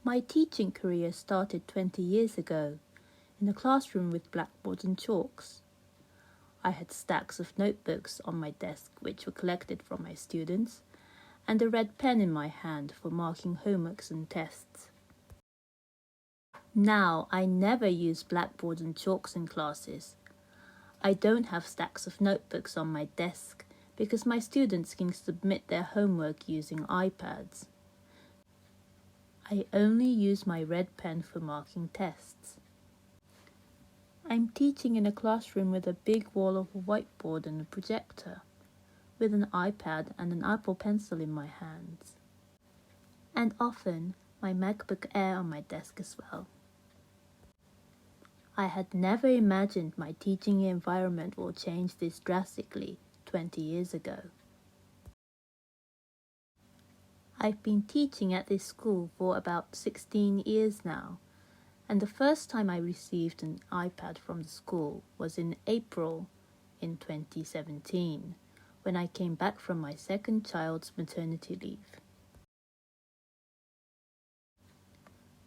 My teaching career started 20 years ago, in a classroom with blackboards and chalks. I had stacks of notebooks on my desk which were collected from my students, and a red pen in my hand for marking homeworks and tests. Now I never use blackboards and chalks in classes. I don't have stacks of notebooks on my desk because my students can submit their homework using iPads. I only use my red pen for marking tests. I'm teaching in a classroom with a big wall of a whiteboard and a projector, with an iPad and an Apple Pencil in my hands. And often, my MacBook Air on my desk as well. I had never imagined my teaching environment will change this drastically 20 years ago. I've been teaching at this school for about 16 years now, and the first time I received an iPad from the school was in April in 2017, when I came back from my second child's maternity leave.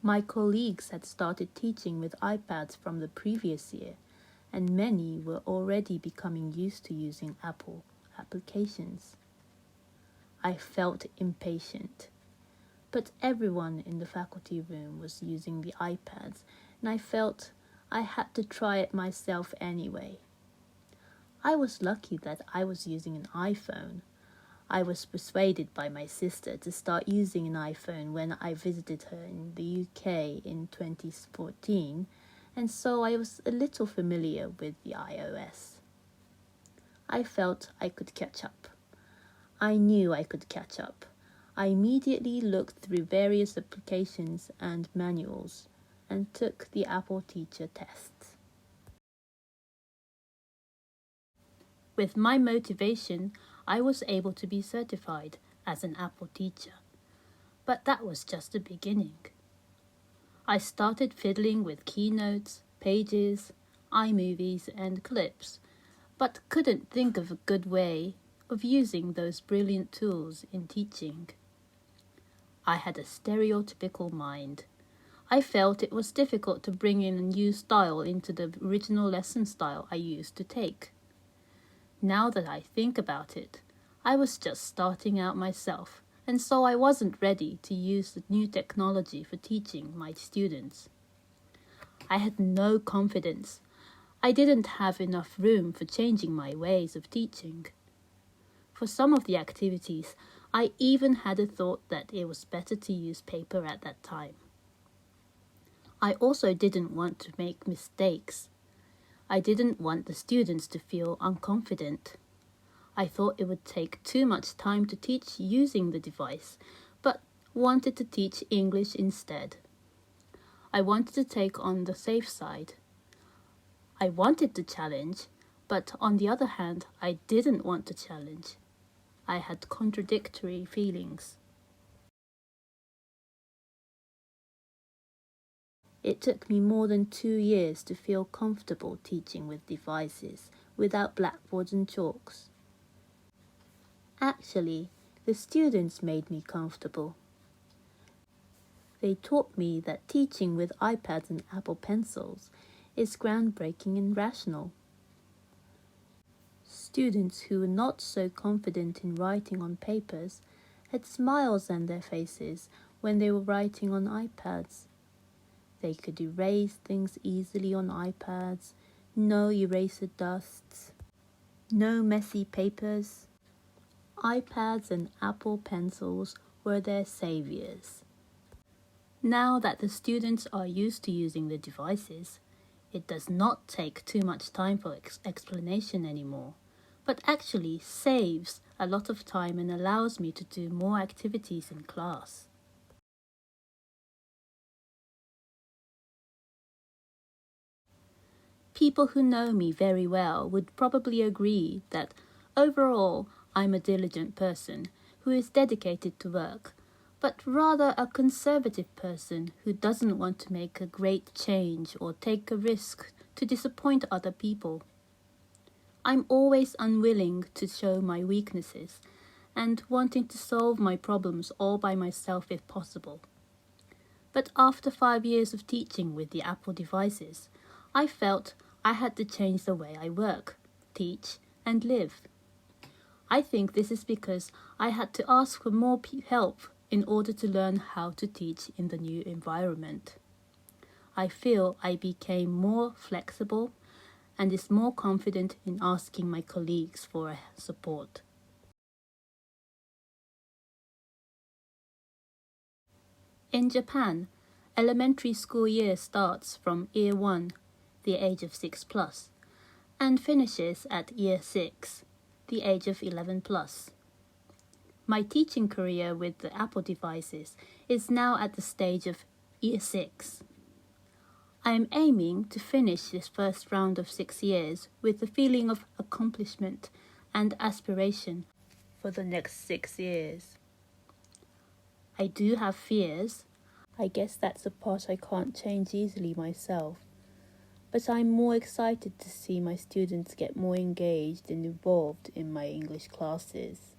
My colleagues had started teaching with iPads from the previous year, and many were already becoming used to using Apple applications. I felt impatient, but everyone in the faculty room was using the iPads, and I felt I had to try it myself anyway. I was lucky that I was using an iPhone. I was persuaded by my sister to start using an iPhone when I visited her in the UK in 2014, and so I was a little familiar with the iOS. I felt I could catch up. I knew I could catch up. I immediately looked through various applications and manuals and took the Apple Teacher tests. With my motivation, I was able to be certified as an Apple teacher, but that was just the beginning. I started fiddling with keynotes, pages, iMovies and clips, but couldn't think of a good way of using those brilliant tools in teaching. I had a stereotypical mind. I felt it was difficult to bring in a new style into the original lesson style I used to take. Now that I think about it, I was just starting out myself, and so I wasn't ready to use the new technology for teaching my students. I had no confidence. I didn't have enough room for changing my ways of teaching. For some of the activities, I even had a thought that it was better to use paper at that time. I also didn't want to make mistakes. I didn't want the students to feel unconfident. I thought it would take too much time to teach using the device, but wanted to teach English instead. I wanted to take on the safe side. I wanted to challenge, but on the other hand, I didn't want to challenge. I had contradictory feelings. It took me more than 2 years to feel comfortable teaching with devices without blackboards and chalks. Actually, the students made me comfortable. They taught me that teaching with iPads and Apple Pencils is groundbreaking and rational. Students who were not so confident in writing on papers had smiles on their faces when they were writing on iPads. They could erase things easily on iPads, no eraser dusts, no messy papers. iPads and Apple Pencils were their saviors. Now that the students are used to using the devices, it does not take too much time for explanation anymore, but actually saves a lot of time and allows me to do more activities in class. People who know me very well would probably agree that overall I'm a diligent person who is dedicated to work, but rather a conservative person who doesn't want to make a great change or take a risk to disappoint other people. I'm always unwilling to show my weaknesses and wanting to solve my problems all by myself if possible. But after 5 years of teaching with the Apple devices, I felt I had to change the way I work, teach, and live. I think this is because I had to ask for more help in order to learn how to teach in the new environment. I feel I became more flexible and is more confident in asking my colleagues for support. In Japan, elementary school year starts from year 1, the age of 6+, and finishes at year 6, the age of 11+. My teaching career with the Apple devices is now at the stage of year 6. I am aiming to finish this first round of 6 years with the feeling of accomplishment and aspiration for the next 6 years. I do have fears. I guess that's a part I can't change easily myself. But I'm more excited to see my students get more engaged and involved in my English classes.